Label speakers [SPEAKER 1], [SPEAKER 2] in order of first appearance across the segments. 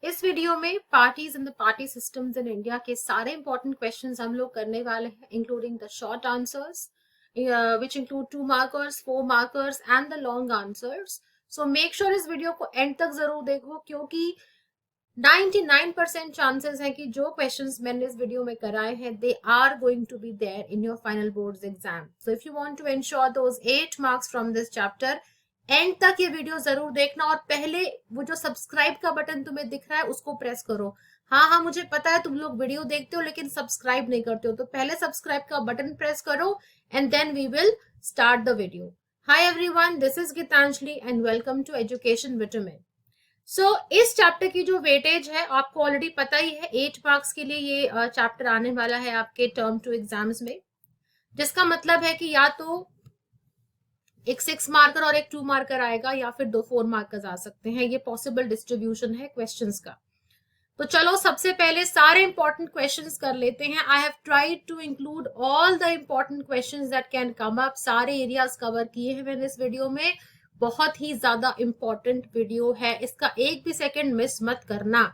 [SPEAKER 1] इस वीडियो में parties in the party systems in India के सारे इंपॉर्टेंट क्वेश्चंस हम लोग करने वाले हैं, including the short answers which include 2 markers, 4 markers and the long answers. So make sure इस वीडियो को एंड तक जरूर देखो, क्योंकि 99% चांसेस है कि जो क्वेश्चंस मैंने इस वीडियो में कराए हैं they are going to be there in your final boards exam. So if you want to ensure those 8 marks from this chapter, and तक ये वीडियो जरूर देखना. और पहले वो जो सब्सक्राइब का बटन तुम्हें दिख रहा है उसको प्रेस करो. हाँ, मुझे पता है तुम लोग वीडियो देखते हो लेकिन सब्सक्राइब नहीं करते हो, तो पहले सब्सक्राइब का बटन प्रेस करो and then we will start the video. Hi everyone, this is Gitanjali and welcome to Education Vitamin. So इस चैप्टर की जो वेटेज है आपको ऑलरेडी पता ही है, 8 मार्क्स के लिए ये चैप्टर आने वाला है आपके टर्म 2 एग्जाम्स में, जिसका मतलब है कि या तो एक 6 मार्कर और एक 2 मार्कर आएगा या फिर 2 4 मार्कर्स आ सकते हैं. ये पॉसिबल डिस्ट्रीब्यूशन है क्वेश्चंस का. तो चलो सबसे पहले सारे इंपॉर्टेंट क्वेश्चंस कर लेते हैं. I have tried to include all the important questions that can come up. सारे एरियाज कवर किए हैं मैंने इस वीडियो में. बहुत ही ज्यादा इंपॉर्टेंट वीडियो है, इसका एक भी सेकंड मिस मत करना.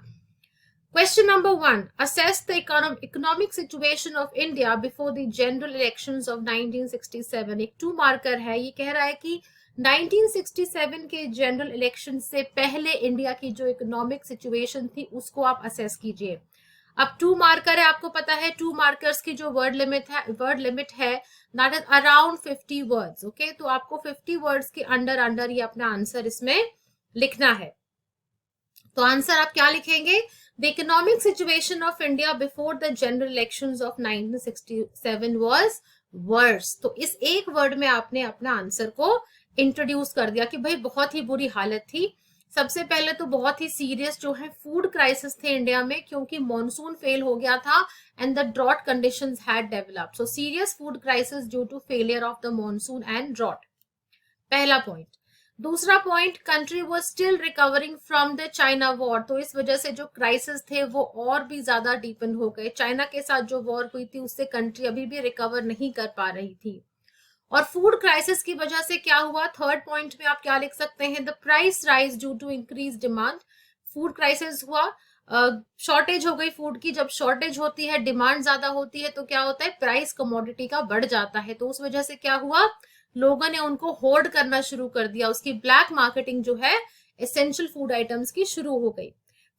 [SPEAKER 1] Question number 1, assess the economic situation of India before the general elections of 1967. एक 2 मार्कर है. ये कह रहा है कि 1967 के जनरल इलेक्शन से पहले इंडिया की जो इकोनॉमिक सिचुएशन थी उसको आप असेस कीजिए. अब 2 मार्कर है, आपको पता है 2 मार्कर्स की जो वर्ड लिमिट है that is around 50 words. Okay, तो आपको 50 वर्ड्स के अंडर ये अपना आंसर इसमें लिखना है. तो आंसर आप क्या लिखेंगे? The economic situation of India before the general elections of 1967 was worse. तो इस एक वर्ड में आपने अपना आंसर को इंट्रोड्यूस कर दिया कि भाई बहुत ही बुरी हालत थी. सबसे पहले तो बहुत ही सीरियस जो है फूड क्राइसिस थे इंडिया में, क्योंकि मॉनसून फेल हो गया था and the drought conditions had developed. So serious food crisis due to failure of the monsoon and drought. पहला पॉइंट. दूसरा point, country was still recovering from the China war. तो इस वजह से जो क्राइसिस थे वो और भी ज्यादा डीपन हो गए. चाइना के साथ जो वॉर हुई थी उससे कंट्री अभी भी रिकवर नहीं कर पा रही थी. और फूड क्राइसिस की वजह से क्या हुआ? थर्ड पॉइंट में आप क्या लिख सकते हैं? The price rise due to increase demand. Food crisis हुआ, शॉर्टेज हो गई फूड की. जब शॉर्टेज होती है, डिमांड ज्यादा होती है, तो क्या होता है? प्राइस कमोडिटी का बढ़ जाता है. तो उस वजह से क्या हुआ? लोगों ने उनको होर्ड करना शुरू कर दिया. उसकी ब्लैक मार्केटिंग जो है एसेंशियल फूड आइटम्स की शुरू हो गई.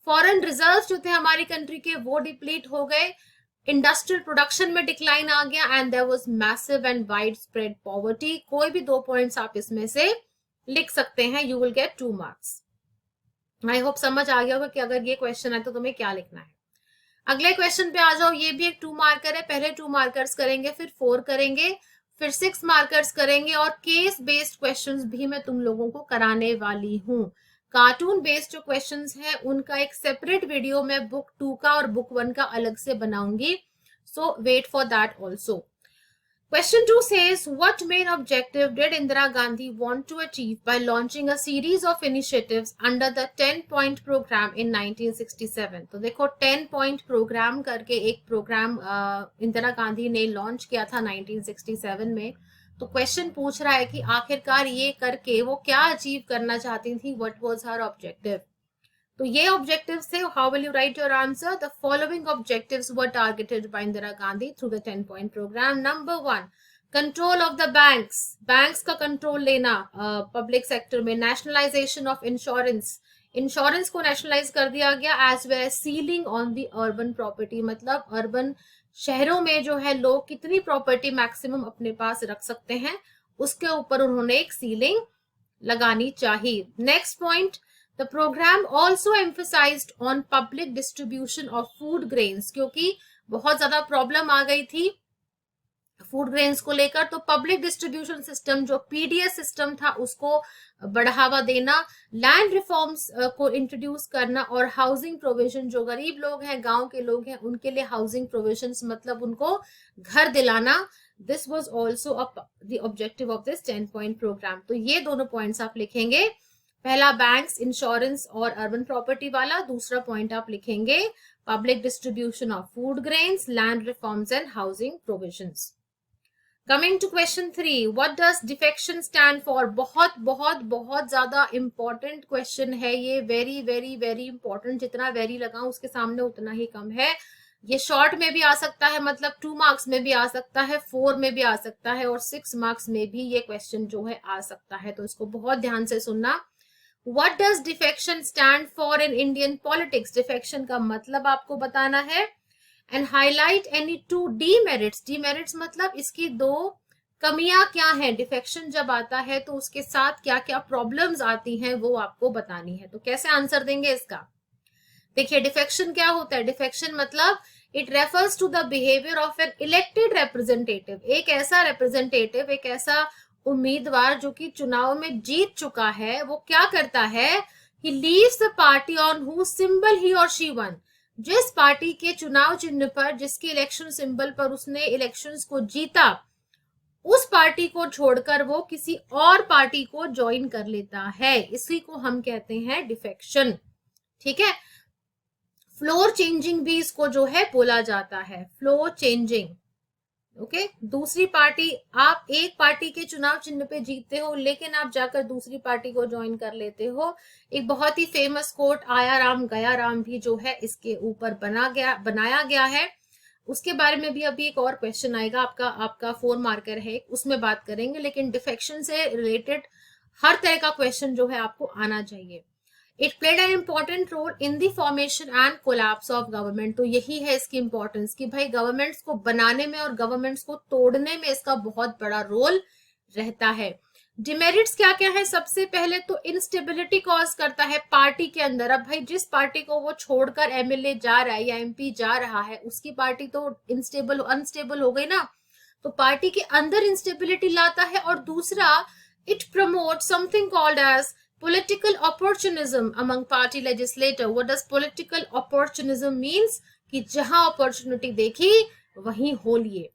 [SPEAKER 1] फॉरेन रिजर्व जो थे हमारी कंट्री के वो डिप्लीट हो गए. इंडस्ट्रियल प्रोडक्शन में डिक्लाइन आ गया and there was massive and wide spread poverty. कोई भी 2 पॉइंट्स आप इसमें से लिख सकते हैं. You will get 2 marks. I hope समझ आ गया होगा कि अगर ये क्वेश्चन है तो तुम्हें क्या लिखना है. अगले क्वेश्चन पे आ जाओ. ये भी एक 2 मार्कर है. पहले 2 मार्कर्स करेंगे, फिर 4 करेंगे, फिर 6 मार्कर्स करेंगे, और केस बेस्ड क्वेश्चंस भी मैं तुम लोगों को कराने वाली हूँ. कार्टून बेस्ड जो क्वेश्चंस हैं उनका एक सेपरेट वीडियो मैं बुक 2 का और बुक 1 का अलग से बनाऊंगी. So wait for that also. Question 2 says, what main objective did Indira Gandhi want to achieve by launching a series of initiatives under the 10-point program in 1967? तो देखो 10-point program करके एक प्रोग्राम इंदिरा गांधी ने launch किया था 1967 में. तो question पूछ रहा है कि आखिरकार ये करके वो क्या अचीव करना चाहती थी. What was her objective? तो ये ऑब्जेक्टिव्स थे. How will you write your answer? The following objectives were targeted by Indira Gandhi through the 10-point programme. Number 1, control of the banks. Banks का कंट्रोल लेना पब्लिक सेक्टर में. Nationalisation of insurance. Insurance को nationalise कर दिया गया. As well as ceiling on the urban property. मतलब urban शहरों में जो है लोग कितनी प्रॉपर्टी मैक्सिमम अपने पास रख सकते हैं उसके ऊपर उन्होंने एक सीलिंग लगानी चाहिए. Next point, The program also emphasized on public distribution of food grains, क्योंकि बहुत ज्यादा प्रॉब्लम आ गई थी फूड ग्रेन्स को लेकर. तो पब्लिक डिस्ट्रीब्यूशन सिस्टम जो पीडीएस सिस्टम था उसको बढ़ावा देना. लैंड रिफॉर्म्स को इंट्रोड्यूस करना और हाउसिंग प्रोविजन. जो गरीब लोग हैं, गांव के लोग हैं, उनके लिए हाउसिंग प्रोविजंस मतलब उनको घर दिलाना. This was also the objective of this 10-point programme. तो ये दोनों पॉइंट्स आप लिखेंगे. पहला बैंक्स, इंश्योरेंस और अर्बन प्रॉपर्टी वाला. दूसरा पॉइंट आप लिखेंगे public distribution of food grains, land reforms and housing provisions. Coming to question 3, what does defection stand for? बहुत बहुत बहुत ज्यादा इंपॉर्टेंट क्वेश्चन है ये, वेरी वेरी वेरी इंपॉर्टेंट। जितना वेरी लगा उसके सामने उतना ही कम है। ये शॉर्ट में भी आ सकता है, मतलब 2 मार्क्स में भी आ सकता है, 4 में भी आ सकता है और 6 मार्क्स में भी ये क्वेश्चन जो है आ सकता है, तो इसको बहुत ध्यान से सुनना। What does defection stand for in Indian politics? Defection का मतलब आपको बताना है। And highlight any 2 demerits. Demerits मतलब इसकी 2 कमियां क्या है। डिफेक्शन जब आता है तो उसके साथ क्या क्या प्रॉब्लम्स आती हैं वो आपको बतानी है। तो कैसे आंसर देंगे इसका? देखिए डिफेक्शन क्या होता है। डिफेक्शन मतलब it refers to the behaviour of an elected representative. एक ऐसा रिप्रेजेंटेटिव, एक ऐसा उम्मीदवार जो कि चुनाव में जीत चुका है, वो क्या करता है, he leaves the party on who symbol he और शी वन। जिस पार्टी के चुनाव चिन्ह पर, जिसके इलेक्शन सिंबल पर उसने इलेक्शंस को जीता, उस पार्टी को छोड़कर वो किसी और पार्टी को ज्वाइन कर लेता है। इसी को हम कहते हैं डिफेक्शन। ठीक है। फ्लोर चेंजिंग भी इसको जो है बोला जाता है, फ्लोर चेंजिंग। ओके। दूसरी पार्टी, आप एक पार्टी के चुनाव चिन्ह पे जीतते हो लेकिन आप जाकर दूसरी पार्टी को ज्वाइन कर लेते हो। एक बहुत ही फेमस कोट आया राम गया राम भी जो है इसके ऊपर बनाया गया है। उसके बारे में भी अभी एक और क्वेश्चन आएगा, आपका 4 मार्कर है, उसमें बात करेंगे। लेकिन डिफेक्शन से रिलेटेड हर तरह का क्वेश्चन जो है आपको आना चाहिए। It played an important role in the formation and collapse of government. तो यही है इसकी इंपॉर्टेंस कि भाई गवर्नमेंट्स को बनाने में और गवर्नमेंट्स को तोड़ने में इसका बहुत बड़ा रोल रहता है। डिमेरिट्स क्या क्या है? सबसे पहले तो इंस्टेबिलिटी कॉज करता है पार्टी के अंदर। अब भाई जिस पार्टी को वो छोड़कर एमएलए जा रहा है या एमपी जा रहा है, उसकी पार्टी तो अनस्टेबल हो गई ना, तो पार्टी के अंदर इंस्टेबिलिटी लाता है। और दूसरा, it promote something called as political opportunism among party legislator. What does political opportunism means? कि जहां अपॉर्चुनिटी देखी वहीं हो लिए।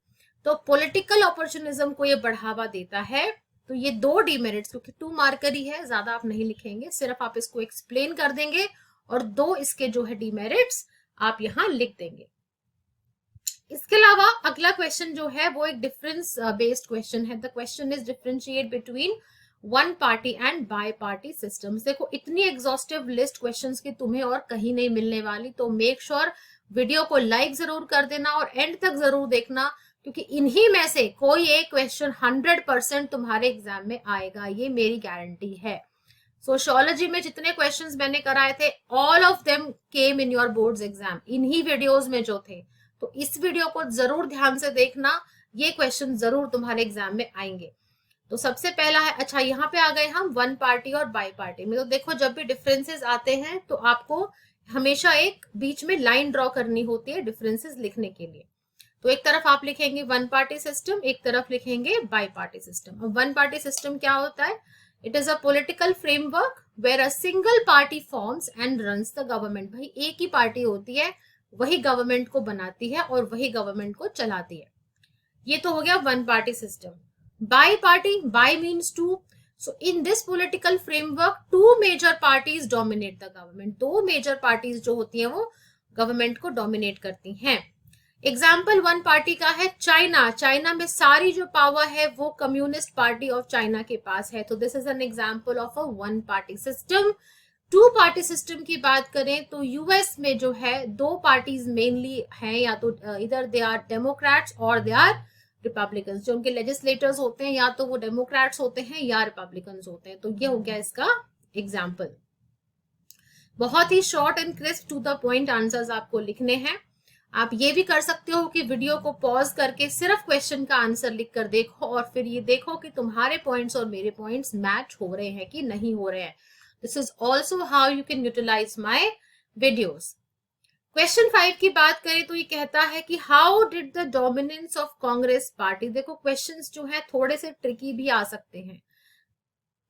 [SPEAKER 1] तो पॉलिटिकल अपॉर्चुनिज्म को ये बढ़ावा देता है। तो ये 2 डीमेरिट्स, क्योंकि 2 मार्कर ही है, ज्यादा आप नहीं लिखेंगे, सिर्फ आप इसको एक्सप्लेन कर देंगे और 2 इसके जो है डीमेरिट्स आप यहां लिख देंगे। इसके अलावा अगला क्वेश्चन जो है वो एक डिफरेंस बेस्ड क्वेश्चन है। The question is differentiate between one party and bi party systems. देखो इतनी एग्जॉस्टिव लिस्ट क्वेश्चंस की तुम्हें और कहीं नहीं मिलने वाली, तो मेक श्योर वीडियो को लाइक जरूर कर देना और एंड तक जरूर देखना, क्योंकि इन्हीं में से कोई एक क्वेश्चन 100% तुम्हारे एग्जाम में आएगा, ये मेरी गारंटी है। सोशियोलॉजी में जितने क्वेश्चंस मैंने कराए थे, all of them came in your boards exam, इन्हीं वीडियोस में जो थे। तो इस वीडियो को जरूर ध्यान से देखना, ये क्वेश्चन जरूर तुम्हारे एग्जाम में आएंगे। तो सबसे पहला है, अच्छा यहाँ पे आ गए हम वन पार्टी और बाई पार्टी में। तो देखो जब भी डिफरेंसेस आते हैं तो आपको हमेशा एक बीच में लाइन ड्रॉ करनी होती है डिफरेंसेस लिखने के लिए। तो एक तरफ आप लिखेंगे वन पार्टी सिस्टम, एक तरफ लिखेंगे बाई पार्टी सिस्टम। अब वन पार्टी सिस्टम क्या होता है? It is a political framework where a single party forms and runs the government. भाई एक ही पार्टी होती है, वही गवर्नमेंट को बनाती है और वही गवर्नमेंट को चलाती है। ये तो हो गया one party system. By party, by means two. So in this political framework, 2 major parties dominate the government. 2 major parties जो होती हैं वो गवर्नमेंट को डोमिनेट करती हैं। एग्जाम्पल वन पार्टी का है चाइना। चाइना में सारी जो पावर है वो कम्युनिस्ट पार्टी ऑफ चाइना के पास है। तो this is an example of a one party system. 2 party system की बात करें तो यूएस में जो है 2 पार्टीज मेनली हैं, या तो इधर दे आर डेमोक्रेट्स और दे आर रिपब्लिकन। जो उनके लेजिस्लेटर्स होते हैं या तो वो डेमोक्रेट्स होते हैं या रिपब्लिकन होते हैं। तो ये हो गया इसका एग्जाम्पल। बहुत ही short and crisp to the point answers आपको लिखने हैं। आप ये भी कर सकते हो कि वीडियो को पॉज करके सिर्फ क्वेश्चन का आंसर लिख कर देखो और फिर ये देखो कि तुम्हारे पॉइंट्स और मेरे पॉइंट्स मैच हो रहे हैं कि नहीं हो रहे हैं। This is also how you can utilise my videos. Question 5 की बात करें तो ये कहता है कि how did the dominance of Congress party. देखो क्वेश्चंस जो है थोड़े से ट्रिकी भी आ सकते हैं,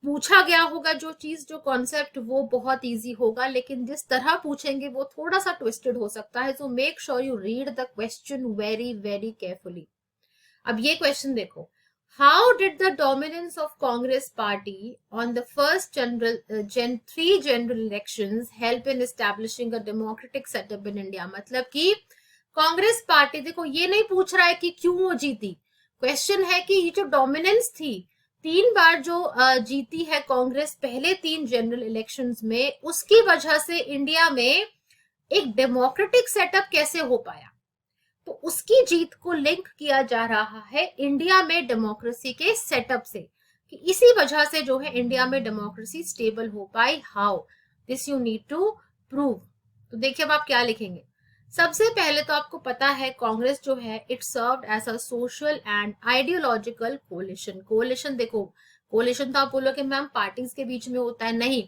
[SPEAKER 1] पूछा गया होगा जो चीज जो कॉन्सेप्ट वो बहुत इजी होगा, लेकिन जिस तरह पूछेंगे वो थोड़ा सा ट्विस्टेड हो सकता है। So make sure you read the question very very carefully. अब ये क्वेश्चन देखो, how did the dominance of Congress party on the first three general elections help in establishing a democratic setup in India? मतलब कि Congress party, देखो ये नहीं पूछ रहा है कि क्यों वो जीती, क्वेश्चन है कि ये जो डोमिनेंस थी, 3 बार जो जीती है कांग्रेस पहले 3 जनरल इलेक्शंस में, उसकी वजह से इंडिया में एक डेमोक्रेटिक सेटअप कैसे हो पाया, तो उसकी जीत को लिंक किया जा रहा है इंडिया में डेमोक्रेसी के सेटअप से, कि इसी वजह से जो है इंडिया में डेमोक्रेसी स्टेबल हो पाई। How? This you need to prove. तो देखिए अब आप क्या लिखेंगे। सबसे पहले तो आपको पता है कांग्रेस जो है it served as a social and ideological coalition. Coalition देखो, कोलिशन तो आप बोलोगे मैम पार्टीज के बीच में होता है, नहीं,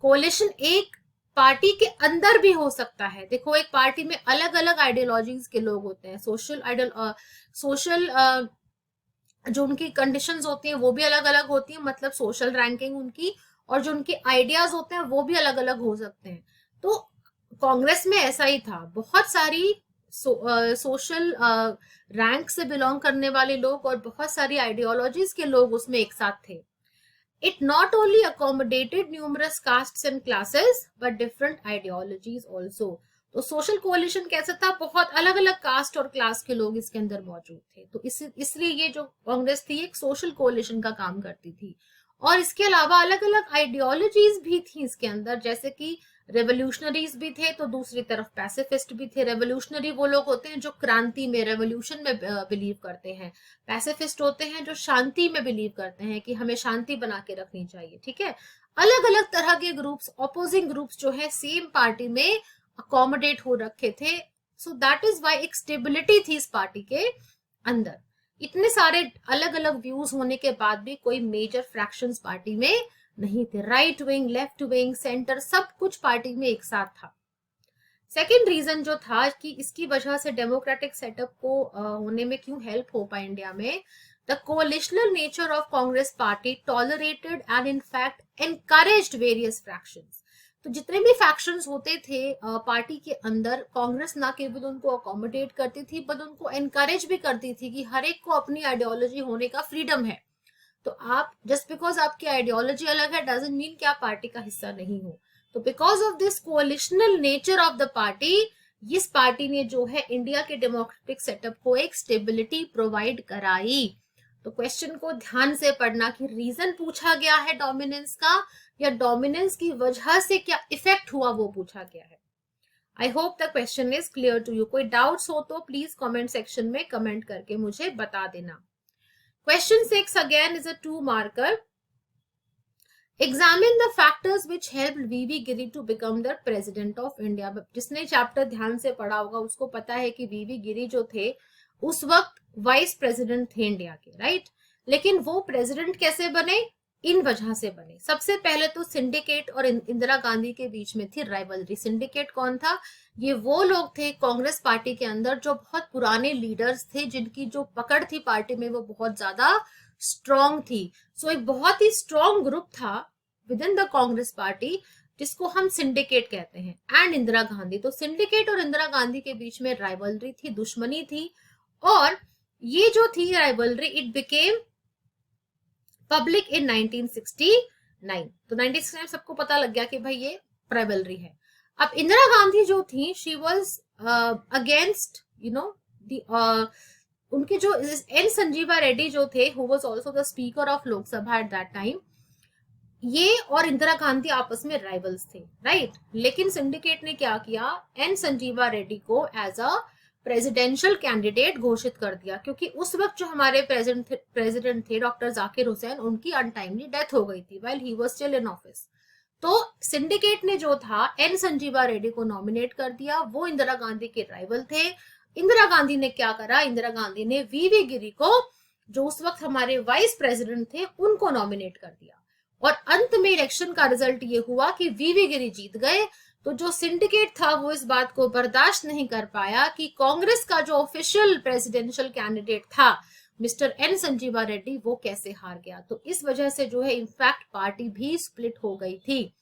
[SPEAKER 1] कोलिशन एक पार्टी के अंदर भी हो सकता है। देखो एक पार्टी में अलग अलग आइडियोलॉजीज के लोग होते हैं, सोशल जो उनकी कंडीशंस होती हैं वो भी अलग अलग होती हैं, मतलब सोशल रैंकिंग उनकी, और जो उनके आइडियाज होते हैं वो भी अलग अलग हो सकते हैं। तो कांग्रेस में ऐसा ही था, बहुत सारी सोशल रैंक से बिलोंग करने वाले लोग और बहुत सारी आइडियोलॉजीज के लोग उसमें एक साथ थे। It not only accommodated numerous castes and classes, but different ideologies also. तो सोशल कोalition कैसा था, बहुत अलग अलग कास्ट और क्लास के लोग इसके अंदर मौजूद थे। तो इसलिए ये जो कांग्रेस थी एक सोशल कोalition का काम करती थी। और इसके अलावा अलग अलग आइडियोलॉजीज भी थी इसके अंदर, जैसे कि रेवोल्यूशनरीज भी थे तो दूसरी तरफ पैसिफिस्ट भी थे। रेवोल्यूशनरी वो लोग होते हैं जो क्रांति में, रेवोल्यूशन में बिलीव करते हैं। पैसिफिस्ट होते हैं जो शांति में बिलीव करते हैं कि हमें शांति बना के रखनी चाहिए, ठीक है। अलग अलग तरह के ग्रुप्स, ऑपोजिंग ग्रुप्स जो है सेम पार्टी में अकोमोडेट हो रखे थे। सो दैट इज वाई एक स्टेबिलिटी थी इस पार्टी के अंदर। इतने सारे अलग अलग व्यूज होने के बाद भी कोई मेजर फ्रैक्शंस पार्टी में नहीं थे। Right wing, left wing, centre, सब कुछ पार्टी में एक साथ था। सेकेंड रीजन जो था कि इसकी वजह से डेमोक्रेटिक सेटअप को होने में क्यों हेल्प हो पाई इंडिया में, the coalitional nature of Congress party tolerated and in fact encouraged various fractions. तो जितने भी फैक्शंस होते थे पार्टी के अंदर, कांग्रेस ना केवल उनको अकोमोडेट करती थी बट उनको एनकरेज भी करती थी कि हर एक को अपनी आइडियोलॉजी होने का फ्रीडम है। तो आप जस्ट बिकॉज आपकी आइडियोलॉजी अलग है डजंट मीन कि आप पार्टी का हिस्सा नहीं हो। तो because of this coalitional nature of the party, इस पार्टी ने जो है इंडिया के डेमोक्रेटिक सेटअप को एक स्टेबिलिटी प्रोवाइड कराई। तो क्वेश्चन को ध्यान से पढ़ना कि रीजन पूछा गया है डोमिनेंस का, या डोमिनेंस की वजह से क्या इफेक्ट हुआ वो पूछा गया है। I hope the question is clear to you. कोई डाउट्स हो तो प्लीज कमेंट सेक्शन में कमेंट करके मुझे बता देना। Question 6 again is a 2 marker. Examine the factors which helped V.V. Giri to become the president of India. जिसने chapter ध्यान से पढ़ा होगा उसको पता है कि V.V. गिरी जो थे उस वक्त वाइस प्रेसिडेंट थे इंडिया के, राइट। लेकिन वो प्रेसिडेंट कैसे बने, इन वजह से बने। सबसे पहले तो सिंडिकेट और इंदिरा गांधी के बीच में थी राइवलरी। सिंडिकेट कौन था, ये वो लोग थे कांग्रेस पार्टी के अंदर जो बहुत पुराने लीडर्स थे, जिनकी जो पकड़ थी पार्टी में वो बहुत ज्यादा स्ट्रॉन्ग थी। सो एक बहुत ही स्ट्रॉन्ग ग्रुप था with in the Congress party जिसको हम सिंडिकेट कहते हैं, एंड इंदिरा गांधी। तो सिंडिकेट और इंदिरा गांधी के बीच में राइवलरी थी, दुश्मनी थी, और ये जो थी rivalry it became public in 1969। तो 1969 सबको पता लग गया कि भाई ये राइवलरी है। अब इंदिरा गांधी जो थी she was against you know उनके जो एन संजीवा रेड्डी जो थे who was also the speaker of Lok Sabha at that time, ये और इंदिरा गांधी आपस में राइवल्स थे, राइट। लेकिन सिंडिकेट ने क्या किया, एन संजीवा रेड्डी को एज अ प्रेसिडेंशियल कैंडिडेट घोषित कर दिया, क्योंकि उस वक्त जो हमारे प्रेसिडेंट थे डॉक्टर जाकिर हुसैन, उनकी अनटाइमली डेथ हो गई थी while he was still in office. तो सिंडिकेट ने जो था एन संजीवा रेड्डी को नॉमिनेट कर दिया, वो इंदिरा गांधी के राइवल थे। इंदिरा गांधी ने क्या करा, इंदिरा गांधी ने वीवी गिरी को, जो उस वक्त हमारे वाइस प्रेसिडेंट थे, उनको नॉमिनेट कर दिया। और अंत में इलेक्शन का रिजल्ट ये हुआ कि वीवी गिरी जीत गए। तो जो सिंडिकेट था वो इस बात को बर्दाश्त नहीं कर पाया कि कांग्रेस का जो ऑफिशियल प्रेसिडेंशियल कैंडिडेट था मिस्टर एन संजीवा रेड्डी वो कैसे हार गया। तो इस वजह से जो है इनफैक्ट पार्टी भी स्प्लिट हो गई थी।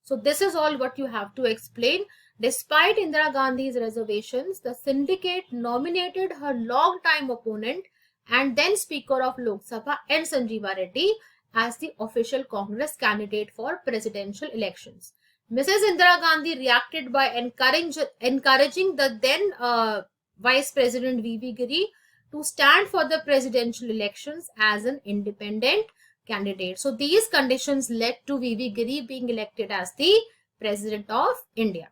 [SPEAKER 1] So this is all what you have to explain. Despite Indira Gandhi's reservations, the syndicate nominated her long-time opponent and then Speaker of Lok Sabha N. Sanjeeva Reddy as the official Congress candidate for presidential elections. Mrs. Indira Gandhi reacted by encouraging the then Vice President V.V. Giri to stand for the presidential elections as an independent candidate. So these conditions led to VV Giri being elected as the President of India.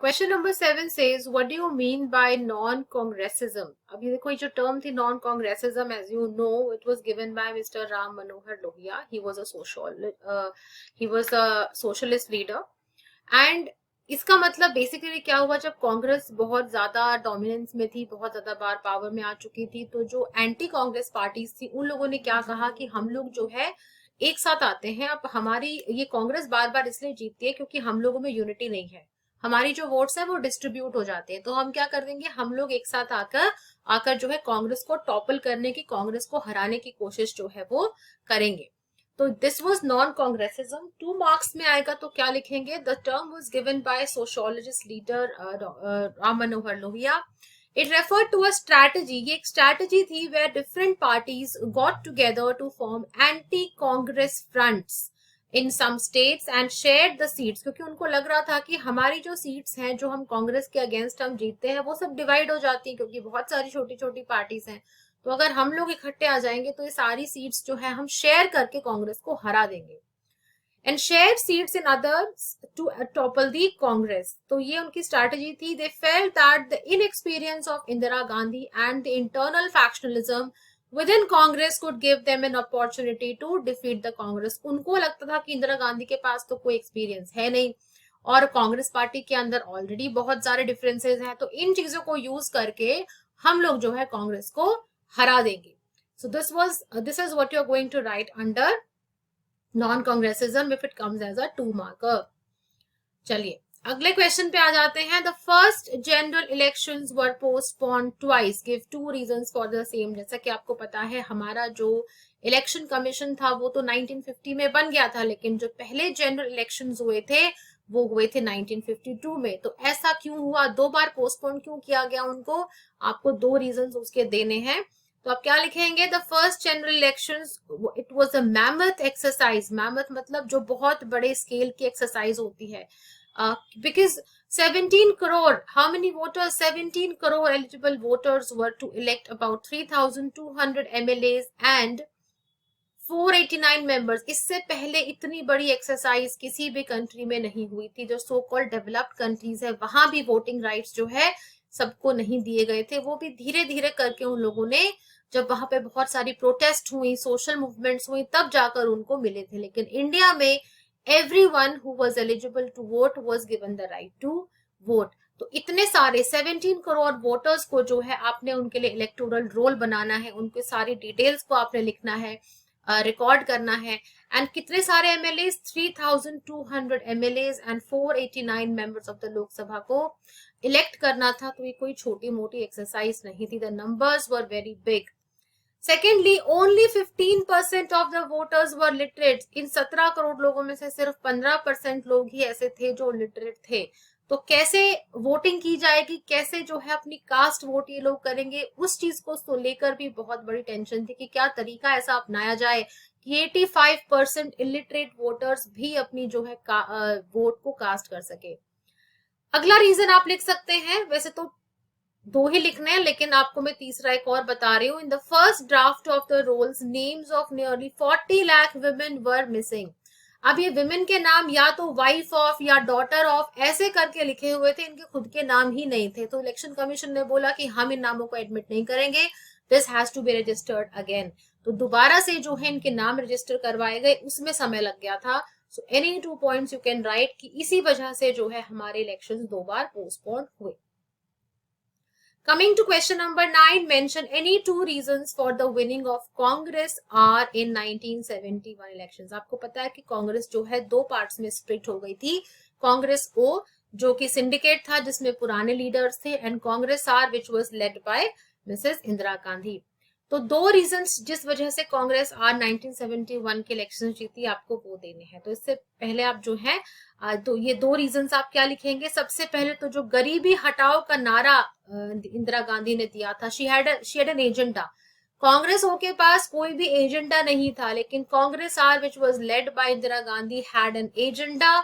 [SPEAKER 1] Question number 7 says, what do you mean by non-congressism? अभी देखो ये जो term थी non-congressism, as you know, it was given by Mr. Ram Manohar Lohia. He was a socialist leader. And इसका मतलब basically क्या हुआ, जब कांग्रेस बहुत ज्यादा डोमिनेंस में थी, बहुत ज्यादा बार पावर में आ चुकी थी, तो जो एंटी कांग्रेस पार्टीज थी उन लोगों ने क्या कहा कि हम लोग जो है एक साथ आते हैं। अब हमारी ये कांग्रेस बार बार इसलिए जीतती है क्योंकि हम लोगों में यूनिटी नहीं है, हमारी जो वोट्स है वो डिस्ट्रीब्यूट हो जाते हैं, तो हम क्या कर देंगे, हम लोग एक साथ आकर जो है कांग्रेस को टॉपल करने की, कांग्रेस को हराने की कोशिश जो है वो करेंगे। तो this was non Congressism. 2 marks में आएगा तो क्या लिखेंगे, the term was given by sociologist leader Ram Manohar Lohia. It referred to a strategy, ये एक स्ट्रैटेजी थी where different parties got together to form anti Congress fronts in some states and share the seats, क्योंकि उनको लग रहा था कि हमारी जो सीट्स हैं जो हम कांग्रेस के अगेंस्ट हम जीतते हैं वो सब डिवाइड हो जाती हैं, क्योंकि बहुत सारी छोटी छोटी पार्टीज हैं, तो अगर हम लोग इकट्ठे आ जाएंगे तो ये सारी सीट्स जो है हम शेयर करके कांग्रेस को हरा देंगे। And share seats in others to topple the Congress, तो ये उनकी स्ट्रैटेजी थी। They felt that the inexperience of Indira Gandhi and the internal factionalism within Congress could give them an opportunity to defeat the Congress. उनको लगता था कि इंदिरा गांधी के पास तो कोई एक्सपीरियंस है नहीं और कांग्रेस पार्टी के अंदर ऑलरेडी बहुत सारे डिफरेंसेस हैं, तो इन चीजों को यूज करके हम लोग जो है कांग्रेस को हरा देंगे। So this is what you're going to write under non-congressism if it comes as a 2 marker. चलिए अगले क्वेश्चन पे आ जाते हैं। The first general elections were postponed twice, give 2 reasons for the same. जैसा कि आपको पता है हमारा जो इलेक्शन कमीशन था वो तो 1950 में बन गया था, लेकिन जो पहले जनरल इलेक्शंस हुए थे वो हुए थे 1952 में। तो ऐसा क्यों हुआ, 2 बार पोस्टपोन क्यों किया गया उनको, आपको 2 रीजंस उसके देने हैं। तो आप क्या लिखेंगे, the first general elections it was a mammoth exercise. Mammoth मतलब जो बहुत बड़े स्केल की एक्सरसाइज होती है, because 17 crore, how many voters, 17 crore eligible voters were to elect about 3200 MLAs and 489 members। इससे पहले इतनी बड़ी एक्सरसाइज किसी भी कंट्री में नहीं हुई थी। जो सो कॉल्ड डेवलप्ड कंट्रीज है वहां भी वोटिंग राइट्स जो है सबको नहीं दिए गए थे, वो भी धीरे धीरे करके उन लोगों ने, जब वहां पे बहुत सारी प्रोटेस्ट हुई, सोशल मूवमेंट्स हुई, तब जाकर उनको मिले थे। लेकिन इंडिया में everyone who was eligible to vote was given the right to vote। तो इतने सारे 17 करोड़ वोटर्स को जो है आपने उनके लिए इलेक्टोरल रोल बनाना है, उनके सारी डिटेल्स को आपने लिखना है, रिकॉर्ड करना है। एंड कितने सारे MLA, 3200 MLAs and 489 members of the Lok Sabha को इलेक्ट करना था। तो ये कोई छोटी मोटी एक्सरसाइज नहीं थी, the numbers were very big. Secondly, only 15% of the voters were literate। इन 17 करोड़ लोगों में से सिर्फ 15% लोग ही ऐसे थे जो लिटरेट थे। तो कैसे वोटिंग की जाएगी, कैसे जो है अपनी कास्ट वोट ये लोग करेंगे, उस चीज को तो लेकर भी बहुत बड़ी टेंशन थी कि क्या तरीका ऐसा अपनाया जाए कि 85% इलिटरेट वोटर्स भी अपनी जो है वोट को कास्ट कर सके। अगला रीजन आप लिख सकते हैं, वैसे तो 2 ही लिखने हैं लेकिन आपको मैं तीसरा एक और बता रही हूँ। In the first draft of the rolls names of nearly 40 lakh women were missing. अब ये विमेन के नाम या तो वाइफ ऑफ या डॉटर ऑफ ऐसे करके लिखे हुए थे, इनके खुद के नाम ही नहीं थे। तो इलेक्शन कमीशन ने बोला कि हम इन नामों को एडमिट नहीं करेंगे, this has to be registered again. तो दोबारा से जो है इनके नाम रजिस्टर करवाए गए, उसमें समय लग गया था। So any 2 points you can write कि इसी वजह से जो है हमारे इलेक्शन 2 बार पोस्टपोन हुए। Coming to question number 9, mention any 2 reasons for the winning of Congress are in 1971 elections। आपको पता है कि कांग्रेस जो है 2 पार्ट्स में स्प्लिट हो गई थी, कांग्रेस ओ जो कि सिंडिकेट था जिसमें पुराने लीडर्स थे, and Congress R which was led by Mrs Indira Gandhi. तो 2 रीजंस जिस वजह से कांग्रेस आर 1971 के इलेक्शन जीती, आपको वो देने हैं। तो इससे पहले आप जो है तो ये 2 रीजंस आप क्या लिखेंगे, सबसे पहले तो जो गरीबी हटाओ का नारा इंदिरा गांधी ने दिया था, she had an agenda. Congress O के पास कोई भी एजेंडा नहीं था, लेकिन Congress R which was led by Indira Gandhi had an agenda,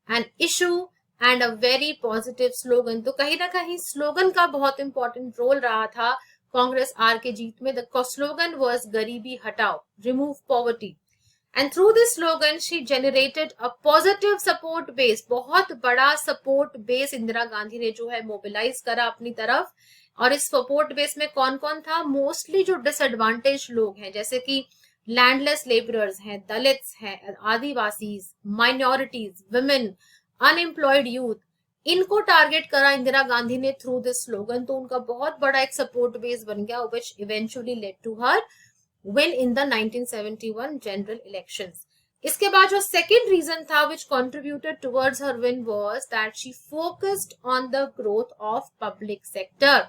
[SPEAKER 1] an issue and a very positive slogan. तो कहीं ना कहीं स्लोगन का बहुत इंपॉर्टेंट रोल रहा था कांग्रेस आर के जीत में. द स्लोगन वाज गरीबी हटाओ, remove poverty. And through this slogan, she generated a positive support base. बहुत बड़ा support base इंदिरा गांधी ने जो है mobilize करा अपनी तरफ. और इस support base में कौन कौन था? Mostly जो disadvantaged लोग हैं, जैसे कि लैंडलेस लेबरर्स हैं, दलित्स हैं, Adivasis, minorities, women, unemployed youth, इनको टारगेट करा इंदिरा गांधी ने थ्रू दिस स्लोगन. तो उनका बहुत बड़ा एक सपोर्ट बेस बन गया, which eventually led to her win in the 1971 general elections. इसके बाद जो सेकेंड रीजन था which contributed towards her win was that she focused on the growth of public sector.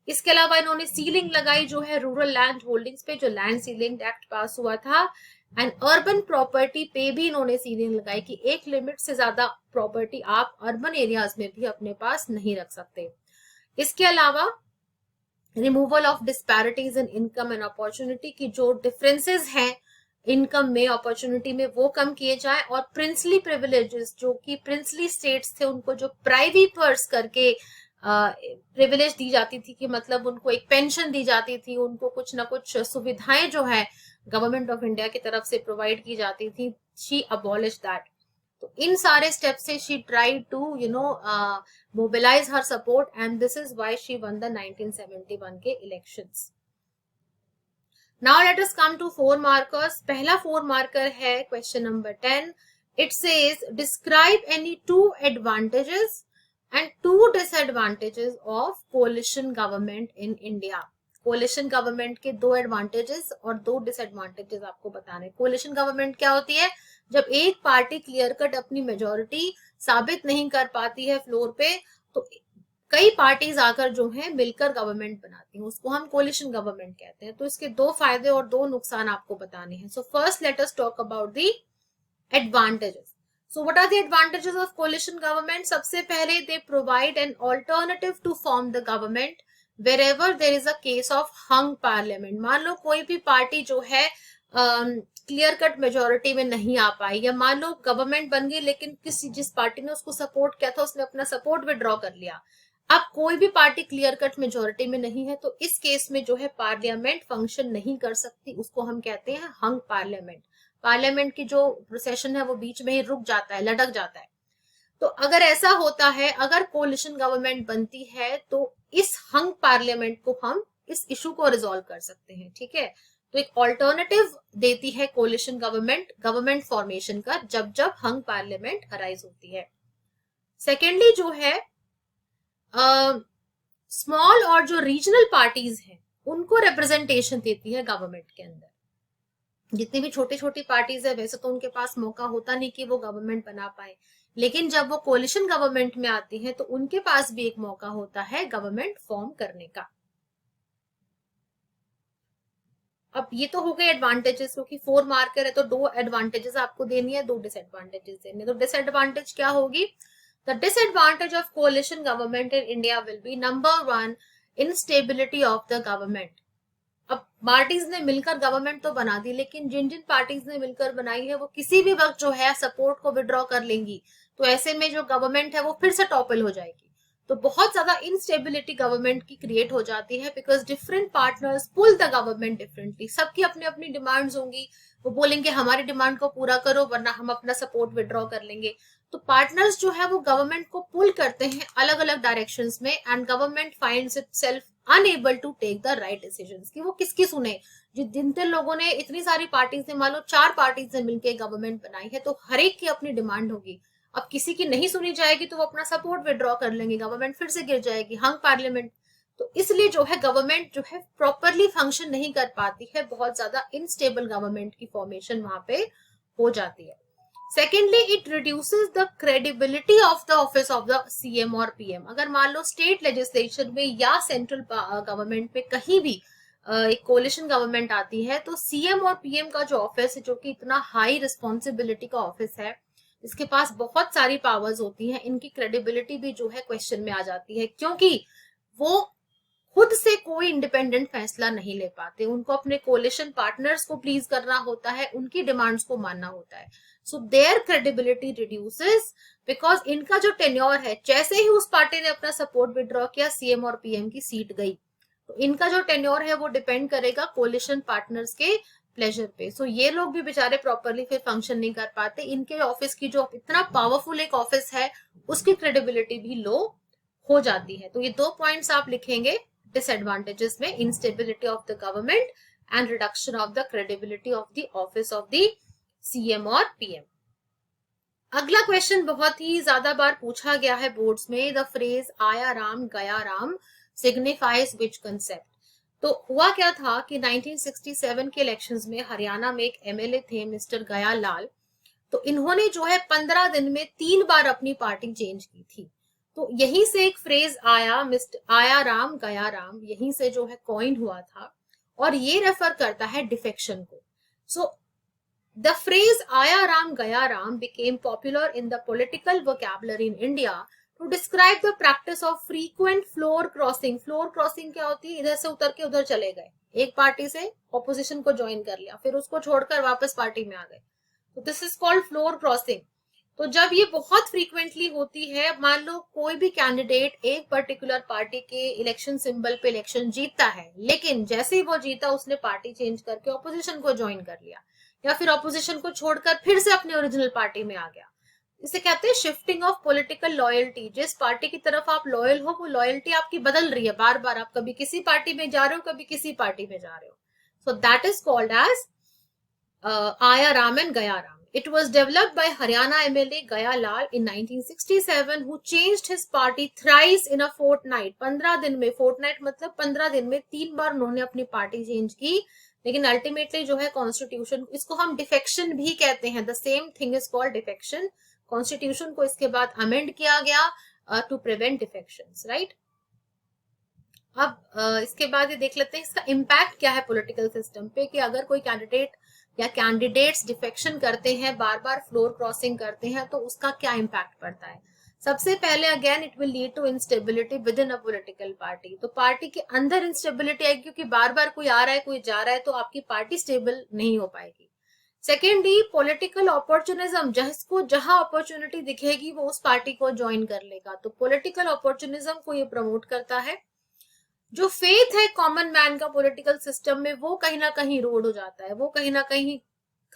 [SPEAKER 1] इसके अलावा इन्होंने सीलिंग लगाई जो है रूरल लैंड होल्डिंग्स पे, जो लैंड सीलिंग एक्ट पास हुआ था. एंड अर्बन प्रॉपर्टी पे भी इन्होंने सीलिंग लगाई कि एक लिमिट से ज्यादा प्रॉपर्टी आप अर्बन एरियाज में भी अपने पास नहीं रख सकते. इसके अलावा removal of disparities in income and opportunity, की जो डिफरेंसेस हैं इनकम में, अपॉर्चुनिटी में, वो कम किए जाए. और प्रिंसली प्रिविलेजेस, जो कि प्रिंसली स्टेट्स थे, उनको जो प्राइवेट पर्स करके प्रिविलेज दी जाती थी, कि मतलब उनको एक पेंशन दी जाती थी, उनको कुछ ना कुछ सुविधाएं जो है गवर्नमेंट ऑफ इंडिया की तरफ से प्रोवाइड की जाती थी. She abolish that. तो इन सारे स्टेप से she tried to mobilise her support, and this is why she won the 1971 के elections. Now let us come to 4 markers. पहला 4 मार्कर है question number 10. It says describe any 2 advantages and 2 disadvantages of coalition government in India. Coalition government के 2 advantages और 2 disadvantages आपको बताने. Coalition government क्या होती है? जब एक पार्टी क्लियर कट अपनी मेजोरिटी साबित नहीं कर पाती है फ्लोर पे, तो कई पार्टीज आकर जो है मिलकर गवर्नमेंट बनाती हैं, उसको हम कोलिशन गवर्नमेंट कहते हैं. तो इसके 2 फायदे और 2 नुकसान आपको बताने हैं. So first let us talk about the advantages. So what are the advantages of coalition government? सबसे पहले they provide an alternative to form the government wherever there is a case of hung parliament. मान लो कोई भी party जो है clear cut majority में नहीं आ पाई, या मान लो गवर्नमेंट बन गई लेकिन जिस पार्टी ने उसको सपोर्ट किया था उसने अपना सपोर्ट विड्रॉ कर लिया. अब कोई भी पार्टी क्लियर कट मेजोरिटी में नहीं है, तो इस केस में जो है पार्लियामेंट फंक्शन नहीं कर सकती, उसको हम कहते हैं हंग पार्लियामेंट. पार्लियामेंट की जो प्रोसेशन है वो बीच में ही रुक जाता है, लटक जाता है. तो अगर ऐसा होता है, अगर कोलिशन गवर्नमेंट बनती है, तो इस हंग पार्लियामेंट को हम इस इशू को रिजॉल्व कर सकते हैं. ठीक है, तो एक ऑल्टरनेटिव देती है कोलिशन गवर्नमेंट फॉर्मेशन का, जब हंग पार्लियामेंट अराइज होती है. सेकेंडली जो है स्मॉल और जो रीजनल पार्टीज हैं उनको रिप्रेजेंटेशन देती है गवर्नमेंट के अंदर. जितनी भी छोटी छोटी पार्टीज है, वैसे तो उनके पास मौका होता नहीं कि वो गवर्नमेंट बना पाए, लेकिन जब वो कोलिशन गवर्नमेंट में आती है तो उनके पास भी एक मौका होता है गवर्नमेंट फॉर्म करने का. अब ये तो हो गए एडवांटेजेस, क्योंकि 4 मार्कर है तो 2 एडवांटेजेस आपको देनी है, 2 डिसएडवांटेजेस देनी है. तो डिसएडवांटेज क्या होगी? The disadvantage of coalition government in India will be number 1, instability of the government. अब पार्टीज ने मिलकर गवर्नमेंट तो बना दी, लेकिन जिन जिन पार्टीज ने मिलकर बनाई है वो किसी भी वक्त जो है सपोर्ट को विड्रॉ कर लेंगी, तो ऐसे में जो गवर्नमेंट है वो फिर से टॉपल हो जाएगी. तो बहुत ज्यादा इनस्टेबिलिटी गवर्नमेंट की क्रिएट हो जाती है, because different partners pull the government differently. सबकी अपनी अपनी डिमांड्स होंगी, वो बोलेंगे हमारी डिमांड को पूरा करो वरना हम अपना सपोर्ट विड्रॉ कर लेंगे. तो पार्टनर्स जो है वो गवर्नमेंट को पुल करते हैं अलग अलग डायरेक्शंस में, and government finds itself unable to take the right decisions, कि वो किसकी सुने. जिन लोगों ने, इतनी सारी पार्टीज ने, मान लो 4 पार्टीज ने मिलकर गवर्नमेंट बनाई है, तो हर एक की अपनी डिमांड होगी. अब किसी की नहीं सुनी जाएगी तो वो अपना सपोर्ट विड्रॉ कर लेंगे, गवर्नमेंट फिर से गिर जाएगी, हंग पार्लियामेंट. तो इसलिए जो है गवर्नमेंट जो है प्रॉपरली फंक्शन नहीं कर पाती है, बहुत ज्यादा इनस्टेबल गवर्नमेंट की फॉर्मेशन वहां पे हो जाती है. Secondly, it reduces the credibility of the office of the CM और पीएम. अगर मान लो स्टेट लेजिस्लेशन में या सेंट्रल गवर्नमेंट में कहीं भी एक कोलिशन गवर्नमेंट आती है, तो सीएम और पीएम का जो ऑफिस है, जो कि इतना हाई रिस्पॉन्सिबिलिटी का ऑफिस है, इसके पास बहुत सारी पावर्स होती हैं, इनकी क्रेडिबिलिटी भी जो है क्वेश्चन में आ जाती है, क्योंकि वो खुद से कोई इंडिपेंडेंट फैसला नहीं ले पाते. उनको अपने कोलिशन पार्टनर्स को प्लीज करना होता है, उनकी डिमांड्स को मानना होता है. So their credibility reduces, because इनका जो टेन्योर है, जैसे ही उस पार्टी ने अपना सपोर्ट विड्रॉ किया, सीएम और पीएम की सीट गई. तो इनका जो टेन्योर है वो डिपेंड करेगा कोलिशन पार्टनर्स के प्लेजर पे। सो ये लोग भी बेचारे प्रॉपरली फिर फंक्शन नहीं कर पाते, इनके ऑफिस की जो इतना पावरफुल एक ऑफिस है उसकी क्रेडिबिलिटी भी लो हो जाती है। तो ये 2 पॉइंट्स आप लिखेंगे डिसएडवांटेजेस में, instability of the government and reduction of the credibility of the office of the CM और पीएम। अगला क्वेश्चन बहुत ही ज्यादा बार पूछा गया है बोर्ड्स में, द फ्रेज आया राम गया राम सिग्निफाइज विच कंसेप्ट। तो हुआ क्या था कि 1967 के इलेक्शंस में हरियाणा में एक एमएलए थे मिस्टर गया लाल, तो इन्होंने जो है 15 दिन में 3 बार अपनी पार्टी चेंज की थी। तो यहीं से एक फ्रेज आया, मिस्टर आया राम गया राम, यहीं से जो है कॉइन हुआ था और ये रेफर करता है डिफेक्शन को। सो the phrase Aya Ram Gaya Ram became popular in the political vocabulary in India to describe the practice of frequent floor crossing. Floor crossing क्या होती है? इधर से उतर के उधर चले गए, एक पार्टी से ऑपोजिशन को ज्वाइन कर लिया, फिर उसको छोड़कर वापस पार्टी में आ गए, तो this is called floor crossing. तो जब ये बहुत फ्रीक्वेंटली होती है, मान लो कोई भी कैंडिडेट एक पर्टिकुलर पार्टी के इलेक्शन सिंबल पे इलेक्शन जीतता है, लेकिन जैसे ही वो जीता उसने पार्टी चेंज करके ऑपोजिशन को ज्वाइन कर लिया, या फिर ऑपोजिशन को छोड़कर फिर से अपनी ओरिजिनल पार्टी में आ गया, इसे कहते हैं शिफ्टिंग ऑफ पॉलिटिकल लॉयल्टी। जिस पार्टी की तरफ आप लॉयल हो वो लॉयल्टी आपकी बदल रही है बार बार, आप कभी किसी पार्टी में जा रहे हो, कभी किसी पार्टी में जा रहे हो। So that is called as Aaya Ram and गया Ram. It was developed by Haryana MLA Gaya Lal in 1967, who changed his party thrice in a fortnight. 15 दिन में, fortnight मतलब 15 दिन में 3 बार उन्होंने अपनी पार्टी चेंज की, लेकिन अल्टीमेटली जो है कॉन्स्टिट्यूशन, इसको हम डिफेक्शन भी कहते हैं, the same thing is called defection. Constitution को इसके बाद अमेंड किया गया टू प्रिवेंट डिफेक्शंस, राइट। अब इसके बाद ये देख लेते हैं इसका इम्पैक्ट क्या है पॉलिटिकल सिस्टम पे, कि अगर कोई कैंडिडेट या कैंडिडेट्स डिफेक्शन करते हैं, बार बार फ्लोर क्रॉसिंग करते हैं, तो उसका क्या इम्पैक्ट पड़ता है। सबसे पहले again it will lead to instability within a political party. तो पार्टी के अंदर इंस्टेबिलिटी आएगी, क्योंकि बार बार कोई आ रहा है कोई जा रहा है, तो आपकी पार्टी स्टेबल नहीं हो पाएगी। सेकेंडली पॉलिटिकल अपॉर्चुनिज्म, जिसको जहां अपॉर्चुनिटी दिखेगी वो उस पार्टी को ज्वाइन कर लेगा, तो पॉलिटिकल अपॉर्चुनिज्म को ये प्रमोट करता है। जो फेथ है कॉमन मैन का पॉलिटिकल सिस्टम में, वो कहीं ना कहीं रोड हो जाता है, वो कहीं ना कहीं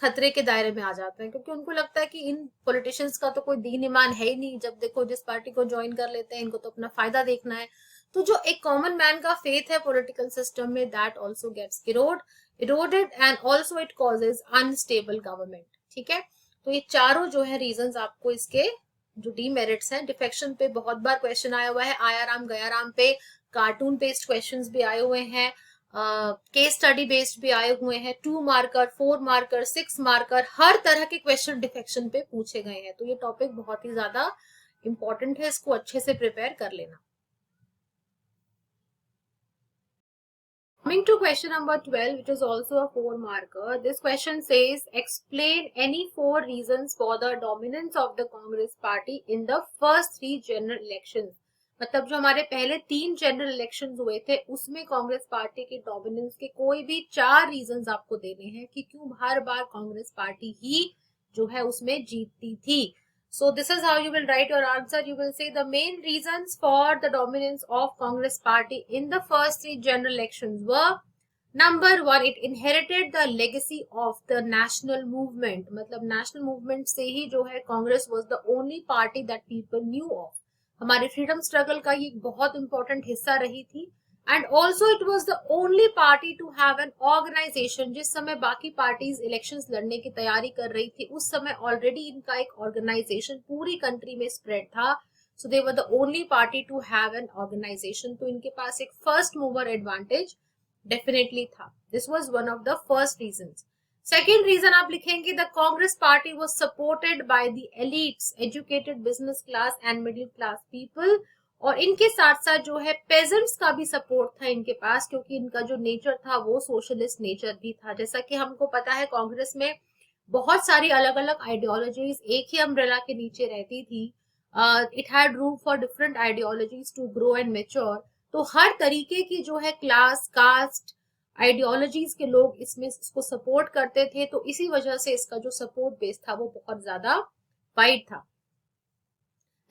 [SPEAKER 1] खतरे के दायरे में आ जाता है, क्योंकि उनको लगता है कि इन पॉलिटिशियंस का तो कोई दीन ईमान है ही नहीं, जब देखो जिस पार्टी को ज्वाइन कर लेते हैं, इनको तो अपना फायदा देखना है। तो जो एक कॉमन मैन का फेथ है पॉलिटिकल सिस्टम में, that also gets eroded and also it causes unstable government. ठीक है, तो ये चारों जो है रीजंस आपको इसके जो डीमेरिट्स हैं। डिफेक्शन पे बहुत बार क्वेश्चन आया हुआ है, आया राम गया राम पे कार्टून बेस्ड क्वेश्चंस भी आए हुए हैं, केस स्टडी बेस्ड भी आए हुए हैं, 2 मार्कर 4 मार्कर 6 मार्कर, हर तरह के क्वेश्चन डिफेक्शन पे पूछे गए हैं। तो ये टॉपिक बहुत ही ज्यादा इंपॉर्टेंट है, इसको अच्छे से प्रिपेयर कर लेना। Coming to question number 12, which is also a 4 marker. This question says, explain any 4 reasons for the dominance of the Congress party in the first 3 general elections. मतलब जो हमारे पहले 3 जनरल इलेक्शंस हुए थे, उसमें कांग्रेस पार्टी की डोमिनेंस के कोई भी 4 रीजंस आपको देने हैं कि क्यों हर बार कांग्रेस पार्टी ही जो है उसमें जीतती थी। So this is how you will write your answer. You will say the main reasons for the dominance of Congress party in the first 3 general elections were, number 1, it inherited the legacy of the national movement. मतलब national movement से ही जो है Congress was the only party that people knew of. हमारे freedom struggle का ये बहुत important हिस्सा रही थी। And also it was the only party to have an organisation. जिस समय बाकी पार्टीज इलेक्शंस लड़ने की तैयारी कर रही थी, उस समय ऑलरेडी इनका एक ऑर्गेनाइजेशन पूरी कंट्री में स्प्रेड था। So they were the only party to have an organisation. तो इनके पास एक फर्स्ट मूवर एडवांटेज डेफिनेटली था। This was one of the first reasons. Second reason आप लिखेंगे, the Congress party was supported by the elites, educated business class and middle class people. और इनके साथ साथ जो है पेजेंट्स का भी सपोर्ट था इनके पास, क्योंकि इनका जो नेचर था वो सोशलिस्ट नेचर भी था। जैसा कि हमको पता है कांग्रेस में बहुत सारी अलग अलग आइडियोलॉजीज एक ही अम्ब्रेला के नीचे रहती थी। It had room for different ideologies to grow and mature. तो हर तरीके की जो है क्लास, कास्ट, आइडियोलॉजीज के लोग इसमें इसको सपोर्ट करते थे। तो इसी वजह से इसका जो सपोर्ट बेस था वो बहुत ज्यादा वाइड था।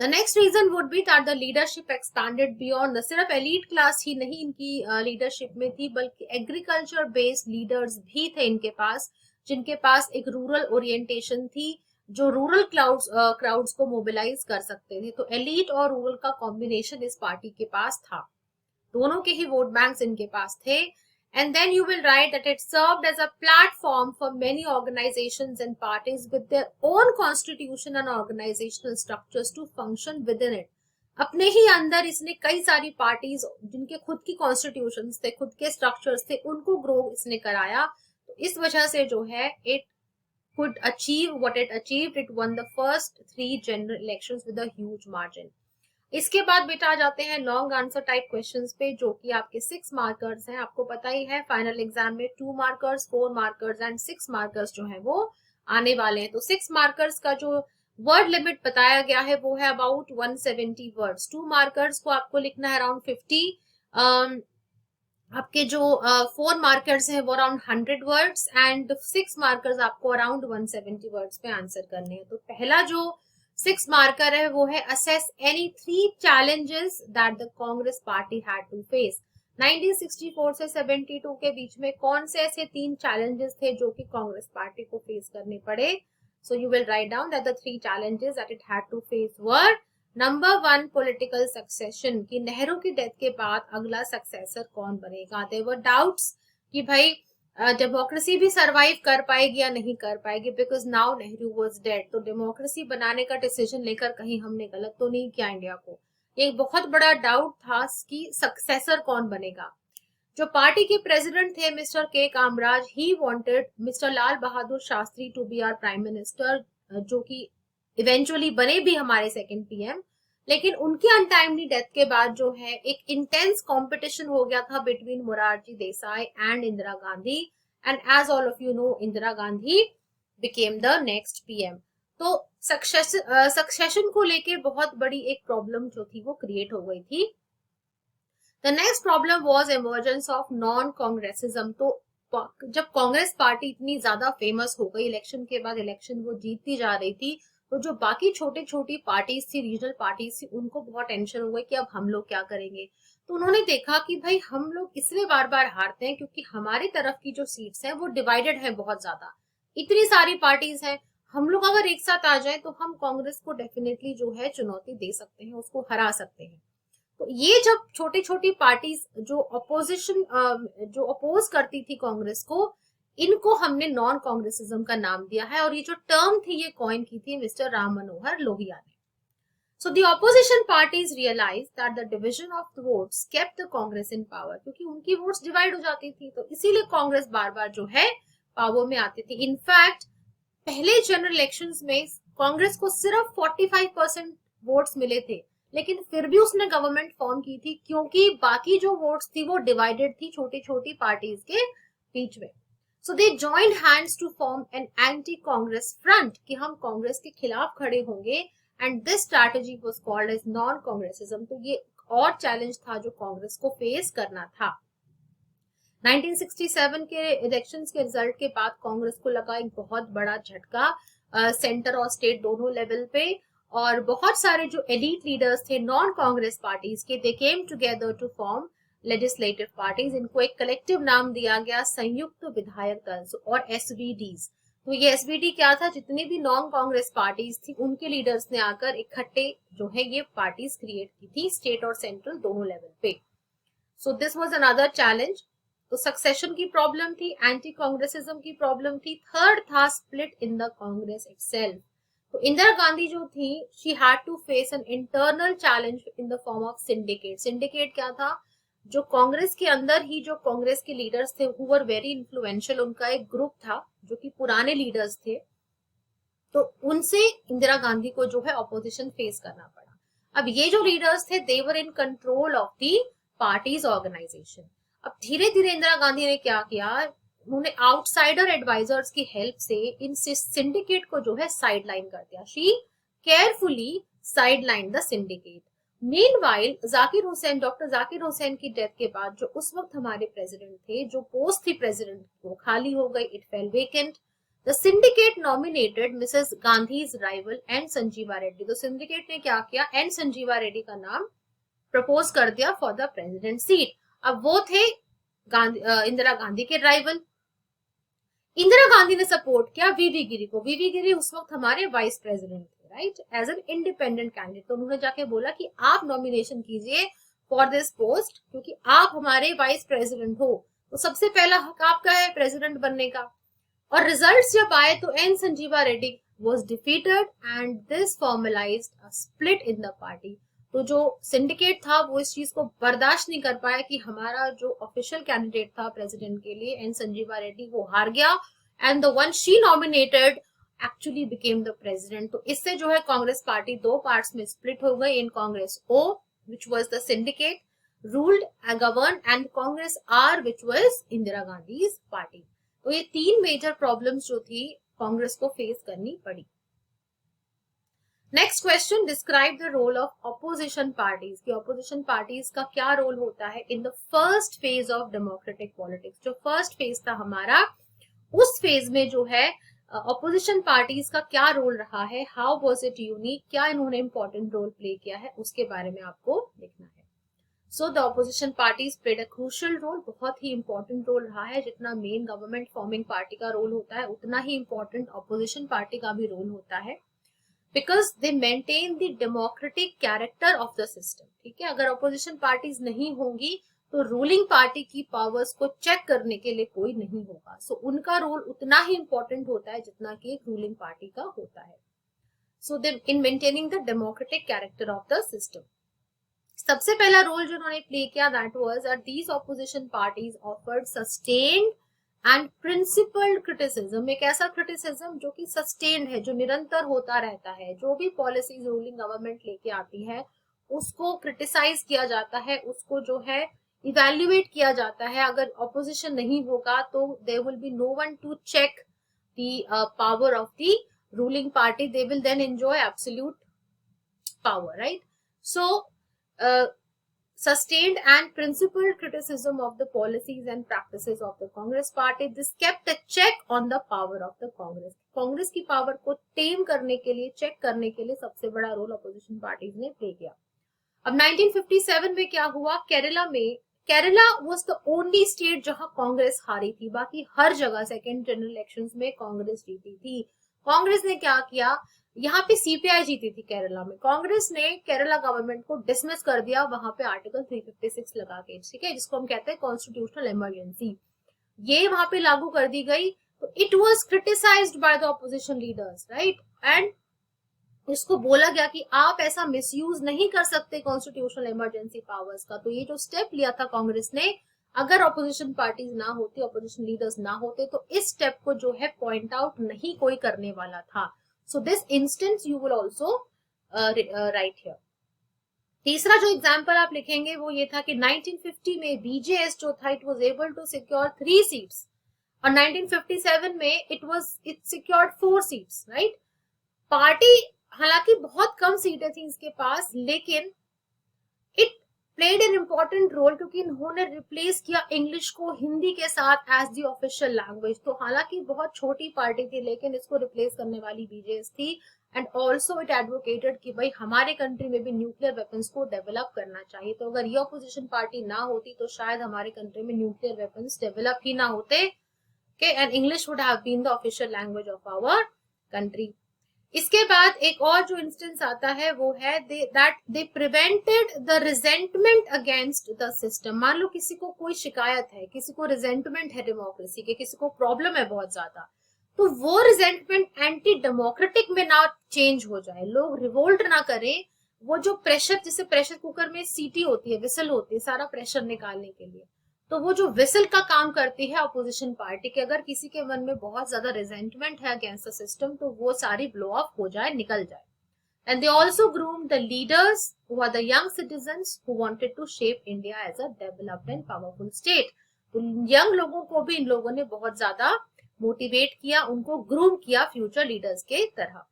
[SPEAKER 1] The next reason would be that the leadership expanded beyond, सिर्फ एलीट क्लास ही नहीं इनकी लीडरशिप में थी, बल्कि एग्रीकल्चर बेस्ड लीडर्स भी थे इनके पास, जिनके पास एक रूरल ओरिएंटेशन थी, जो रूरल क्राउड्स को मोबिलाइज कर सकते थे। तो एलीट और रूरल का कॉम्बिनेशन इस पार्टी के पास था, दोनों के ही वोट बैंक्स इनके पास थे। And then you will write that it served as a platform for many organizations and parties with their own constitution and organizational structures to function within it. अपने ही अंदर इसने कई सारी पार्टीज जिनके खुद की कॉन्स्टिट्यूशंस थे, खुद के स्ट्रक्चर्स थे, उनको ग्रो इसने कराया। तो इस वजह से जो है it could achieve what it achieved. It won the first 3 general elections with a huge margin. इसके बाद बेटा आ जाते हैं लॉन्ग आंसर टाइप क्वेश्चंस पे, जो कि आपके 6 मार्कर्स हैं। आपको पता ही है फाइनल एग्जाम में 2 मार्कर्स, 4 मार्कर्स एंड 6 मार्कर्स जो है वो आने वाले हैं। तो 6 मार्कर्स का जो वर्ड लिमिट बताया गया है वो है अबाउट 170 वर्ड्स। 2 मार्कर्स को आपको लिखना है अराउंड 50, आपके जो 4 मार्कर्स हैं वो अराउंड 100 वर्ड्स एंड 6 मार्कर्स आपको अराउंड 170 वर्ड्स पे आंसर करने हैं। तो पहला जो 6 मार्कर है वो है assess any 3 challenges that the Congress party had to face। 1964 से 72 के बीच में कौन से ऐसे 3 challenges थे जो कि कांग्रेस पार्टी को फेस करने पड़े। So you will write down that the 3 challenges that it had to face were, number 1 political succession, कि नेहरू की डेथ के बाद अगला सक्सेसर कौन बनेगा। देयर वर डाउट्स कि भाई डेमोक्रेसी भी सरवाइव कर पाएगी या नहीं कर पाएगी, because now Nehru was dead. तो डेमोक्रेसी बनाने का डिसीजन लेकर कहीं हमने गलत तो नहीं किया इंडिया को, एक बहुत बड़ा डाउट था कि सक्सेसर कौन बनेगा। जो पार्टी के प्रेसिडेंट थे Mr K Kamaraj, he wanted Mr Lal Bahadur Shastri to be our prime minister, जो कि इवेंचुअली बने भी हमारे सेकंड पीएम। लेकिन उनकी अनटाइमली डेथ के बाद जो है एक इंटेंस कंपटीशन हो गया था between Morarji Desai and Indira Gandhi, and as all of you know Indira Gandhi became the next PM. तो सक्सेशन को लेके बहुत बड़ी एक प्रॉब्लम जो थी वो क्रिएट हो गई थी। The next problem was emergence of non Congressism. तो जब कांग्रेस पार्टी इतनी ज्यादा फेमस हो गई, इलेक्शन के बाद इलेक्शन वो जीतती जा रही थी, तो जो बाकी छोटी छोटी पार्टीज थी, रीजनल पार्टीज थी, उनको बहुत टेंशन हो गई कि अब हम लोग क्या करेंगे। तो उन्होंने देखा कि भाई हम लोग इसलिए बार बार हारते हैं क्योंकि हमारी तरफ की जो सीट्स हैं वो डिवाइडेड है बहुत ज्यादा, इतनी सारी पार्टीज हैं। हम लोग अगर एक साथ आ जाए तो हम कांग्रेस को डेफिनेटली जो है चुनौती दे सकते हैं, उसको हरा सकते हैं। तो ये जब छोटी छोटी पार्टीज जो अपोज करती थी कांग्रेस को, इनको हमने नॉन कांग्रेसिज्म का नाम दिया है, और ये जो टर्म थी ये कॉइन की थी मिस्टर राम मनोहर लोहिया ने। So the opposition parties realise that the division of the votes kept the Congress in power, क्योंकि उनकी वोट्स डिवाइड हो जाती थी, तो इसीलिए कांग्रेस बार बार जो है पावर में आती थी। इनफैक्ट पहले जनरल इलेक्शंस में कांग्रेस को सिर्फ 45% वोट्स मिले थे, लेकिन फिर भी उसने गवर्नमेंट फॉर्म की थी, क्योंकि बाकी जो वोट्स थी वो डिवाइडेड थी छोटी छोटी पार्टीज के बीच में। So they joined hands to form an anti-Congress front, कि हम कांग्रेस के खिलाफ खड़े होंगे, and this strategy was called as non-Congressism। तो ये और चैलेंज था जो कांग्रेस को फेस करना था। 1967 के इलेक्शंस के रिजल्ट के बाद कांग्रेस को लगा एक बहुत बड़ा झटका, सेंटर और स्टेट दोनों लेवल पे, और बहुत सारे जो एलीट लीडर्स थे नॉन कांग्रेस पार्टीज के, they came together to form legislative parties. इनको एक कलेक्टिव नाम दिया गया संयुक्त विधायक दल और एसवीडीज। तो ये एसवीडी क्या था, जितनी भी नॉन कांग्रेस पार्टीज थी उनके लीडर्स ने आकर इकट्ठे जो है ये पार्टीज क्रिएट की थी, स्टेट और सेंट्रल दोनों लेवल पे। So this was another challenge. तो सक्सेशन की प्रॉब्लम थी, एंटी कांग्रेसिज्म की प्रॉब्लम थी, थर्ड था split in the Congress itself. तो इंदिरा गांधी जो थी, she had to face an internal challenge in the form of syndicate. Syndicate क्या था, जो कांग्रेस के अंदर ही जो कांग्रेस के लीडर्स थे हु वर वेरी इन्फ्लुएंशियल, उनका एक ग्रुप था जो कि पुराने लीडर्स थे, तो उनसे इंदिरा गांधी को जो है ऑपोजिशन फेस करना पड़ा। अब ये जो लीडर्स थे they were in control of the parties organisation. अब धीरे धीरे इंदिरा गांधी ने क्या किया, उन्होंने आउटसाइडर एडवाइजर्स की हेल्प से इन सिंडिकेट को जो है साइडलाइन कर दिया। She carefully sideline the syndicate. Meanwhile Zakir Hussain, doctor Zakir Hussain की डेथ के बाद जो उस वक्त हमारे प्रेसिडेंट थे, जो पोस्ट थी प्रेसिडेंट वो खाली हो गई, it fell vacant. The syndicate nominated Mrs Gandhi's rival N Sanjiva Reddy. तो सिंडिकेट ने क्या किया, एन संजीवा रेड्डी का नाम प्रपोज कर दिया फॉर द प्रेसिडेंट सीट। अब वो थे इंदिरा गांधी के राइवल। इंदिरा गांधी ने सपोर्ट किया वीवी गिरी को। वीवी गिरी उस वक्त हमारे वाइस प्रेसिडेंट थे, right, as an independent candidate. तो उन्होंने जाके बोला कि आप नॉमिनेशन कीजिए फॉर दिस पोस्ट, क्योंकि आप हमारे वाइस प्रेसिडेंट हो, तो सबसे पहला हक आपका है प्रेसिडेंट बनने का। और रिजल्ट्स जब आए तो N Sanjiva Reddy was defeated and this formalised a split in the party. तो जो सिंडिकेट था वो इस चीज को बर्दाश्त नहीं कर पाया कि हमारा जो ऑफिशियल कैंडिडेट था प्रेसिडेंट के लिए एन संजीवा रेड्डी वो हार गया, and the one she nominated actually became the president. तो इससे जो है कांग्रेस पार्टी दो पार्ट्स में स्प्लिट हो गई। इन कांग्रेस ओ which was the syndicate ruled and governed, and Congress R which was Indira Gandhi's party। तो ये तीन मेजर प्रॉब्लम्स जो थी कांग्रेस को फेस करनी पड़ी। Next question, describe the role of opposition parties. कि ऑपोजिशन पार्टीज का क्या रोल होता है in the first phase of democratic politics. जो फर्स्ट फेज था हमारा, उस फेज में जो है ऑपोजिशन पार्टीज का क्या रोल रहा है, हाउ वाज इट यूनिक, क्या इन्होंने इंपॉर्टेंट रोल प्ले किया है, उसके बारे में आपको लिखना है। So the opposition parties played a crucial role. बहुत ही इंपॉर्टेंट रोल रहा है। जितना मेन गवर्नमेंट फॉर्मिंग पार्टी का रोल होता है उतना ही इंपॉर्टेंट ऑपोजिशन पार्टी का भी रोल होता है, because they maintain the democratic character of the system. ठीक है, अगर ऑपोजिशन पार्टीज नहीं होंगी तो रूलिंग पार्टी की पावर्स को चेक करने के लिए कोई नहीं होगा। सो उनका रोल उतना ही इंपॉर्टेंट होता है जितना कि एक रूलिंग पार्टी का होता है। So they in maintaining the democratic character of the system. सबसे पहला रोल जो उन्होंने प्ले किया that was that these opposition parties offered sustained and principled criticism. एक ऐसा क्रिटिसिज्म जो कि सस्टेन्ड है, जो निरंतर होता रहता है। जो भी पॉलिसीज रूलिंग गवर्नमेंट लेके आती है उसको क्रिटिसाइज किया जाता है, उसको जो है इवेल्युएट किया जाता है। अगर ऑपोजिशन नहीं होगा तो there will be no one to check the power of the ruling party, they will then enjoy absolute power, right. So sustained and principled criticism of the policies and practices of the Congress party, this kept a check on the power of the Congress। Congress की power को टेम करने के लिए, check करने के लिए सबसे बड़ा रोल ऑपोजिशन पार्टीज ने प्ले किया। अब 1957 में क्या हुआ, Kerala was the only state जहां कांग्रेस हारी थी। बाकी हर जगह सेकेंड जनरल इलेक्शंस में कांग्रेस जीती थी। कांग्रेस ने क्या किया, यहाँ पे सीपीआई जीती थी केरला में। कांग्रेस ने केरला गवर्नमेंट को डिसमिस कर दिया वहां पे आर्टिकल 356 लगा के, ठीक है, जिसको हम कहते हैं कॉन्स्टिट्यूशनल इमरजेंसी। ये वहां पे लागू कर दी गई। तो it was criticised by the opposition leaders, right, and इसको बोला गया कि आप ऐसा मिसयूज नहीं कर सकते कॉन्स्टिट्यूशनल इमरजेंसी पावर्स का। तो ये जो स्टेप लिया था कांग्रेस ने, अगर ऑपोजिशन पार्टीज ना होती, ऑपोजिशन लीडर्स ना होते, तो इस स्टेप को जो है पॉइंट आउट नहीं कोई करने वाला था। So this instance you will also right here. तीसरा जो एग्जाम्पल आप लिखेंगे वो ये था कि 1950 में बीजेएस जो था it was able to secure 3 seats, और 1957 में it secured 4 seats, right. Party हालांकि बहुत कम सीटें थी इसके पास, लेकिन it played an important role क्योंकि इन्होंने रिप्लेस किया इंग्लिश को हिंदी के साथ एज द ऑफिशियल लैंग्वेज। तो हालांकि बहुत छोटी पार्टी थी लेकिन इसको रिप्लेस करने वाली बीजेएस थी। एंड ऑल्सो इट एडवोकेटेड कि भाई हमारे कंट्री में भी न्यूक्लियर वेपन्स को डेवलप करना चाहिए। तो अगर ये ऑपोजिशन पार्टी ना होती तो शायद हमारे कंट्री में न्यूक्लियर वेपन्स डेवलप ही ना होते, and English would have been the official language of our country. इसके बाद एक और जो इंस्टेंस आता है वो है that they prevented the resentment against the system. मान लो किसी को कोई शिकायत है, किसी को रिजेंटमेंट है डेमोक्रेसी के, किसी को प्रॉब्लम है बहुत ज्यादा, तो वो रिजेंटमेंट एंटी डेमोक्रेटिक में ना चेंज हो जाए, लोग रिवोल्ट ना करें। वो जो प्रेशर, जैसे प्रेशर कुकर में सीटी होती है, विसल होती है सारा प्रेशर निकालने के लिए, तो वो जो विसल का काम करती है अपोजिशन पार्टी के, अगर किसी के मन में बहुत ज्यादा रिजेंटमेंट है अगेंस्ट द सिस्टम तो वो सारी ब्लो ऑफ हो जाए, निकल जाए। And they also groomed the leaders who are the young citizens who wanted to shape India as a developed and powerful state. तो यंग लोगों को भी इन लोगों ने बहुत ज्यादा मोटिवेट किया, उनको ग्रूम किया फ्यूचर लीडर्स के तरह।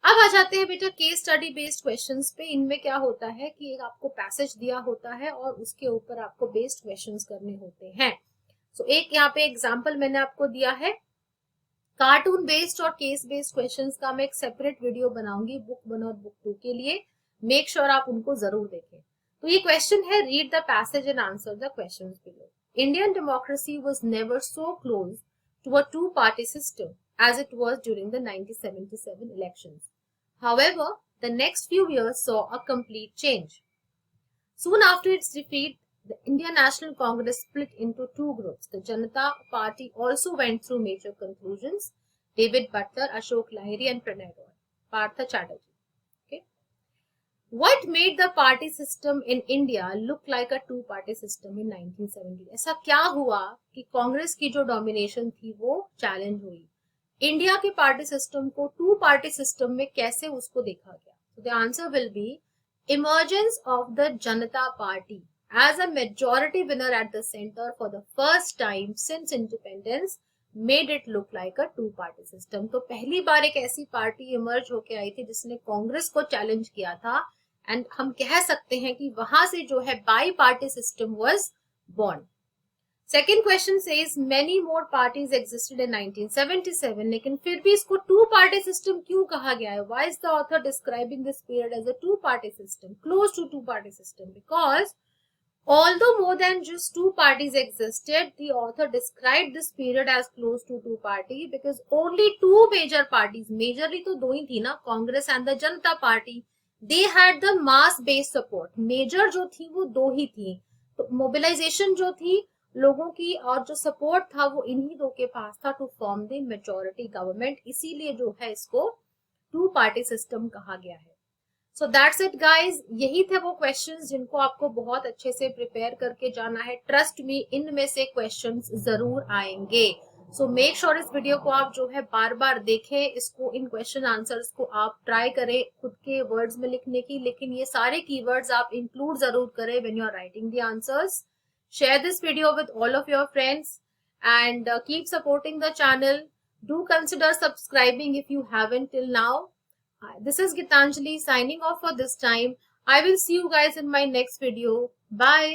[SPEAKER 1] अब आ जाते हैं बेटा केस स्टडी बेस्ड क्वेश्चंस पे। इनमें क्या होता है कि एक आपको पैसेज दिया होता है और उसके ऊपर आपको बेस्ड क्वेश्चंस करने होते हैं। सो एक यहाँ पे एग्जांपल मैंने आपको दिया है, कार्टून बेस्ड और केस बेस्ड क्वेश्चंस का मैं एक सेपरेट वीडियो बनाऊंगी बुक 1 और बुक 2 के लिए, मेक श्योर आप उनको जरूर देखें। तो ये क्वेश्चन है, read the passage and answer the questions below. Indian democracy was never so close to a two party system as it was during the 1977 elections. However, the next few years saw a complete change. Soon after its defeat, the Indian National Congress split into two groups. The Janata Party also went through major conclusions. David Butler, Ashok Lahiri and Pranay Roy, Partha Chatterjee. Okay. What made the party system in India look like a two-party system in 1970? ऐसा क्या हुआ कि कांग्रेस की जो domination थी वो challenge हुई? India के पार्टी सिस्टम को टू पार्टी सिस्टम में कैसे उसको देखा गया? So the answer will be emergence of the Janata Party as a majority winner at the center for the first time since independence made it look like a two party system. तो पहली बार एक ऐसी party emerge होके आई थी जिसने कांग्रेस को challenge किया था, एंड हम कह सकते हैं कि वहां से जो है by party system was born. Second question says many more parties existed in 1977, लेकिन फिर भी इसको टू पार्टी सिस्टम क्यों कहा गया है? Why is the author describing this period as a two party system, close to two party system? Because although more than just two parties existed, the author described this period as close to two party because only two major parties, majorly तो दो ही थी ना, Congress and the Janata Party, they had the mass based support. Major जो थी वो दो ही थी, तो मोबिलाइजेशन जो थी लोगों की और जो सपोर्ट था वो इन्हीं दो के पास था to form the majority government, इसीलिए जो है इसको टू पार्टी सिस्टम कहा गया है। सो दैट्स इट गाइज, यही थे वो क्वेश्चंस जिनको आपको बहुत अच्छे से प्रिपेयर करके जाना है। ट्रस्ट मी, इनमें से क्वेश्चंस जरूर आएंगे। सो मेक श्योर इस वीडियो को आप जो है बार बार देखें, इसको, इन क्वेश्चन आंसर्स को आप ट्राई करें खुद के वर्ड्स में लिखने की, लेकिन ये सारे कीवर्ड्स आप इंक्लूड जरूर करें when you are writing the answers. Share this video with all of your friends and keep supporting the channel. Do consider subscribing if you haven't till now. This is Gitanjali signing off for this time. I will see you guys in my next video. Bye.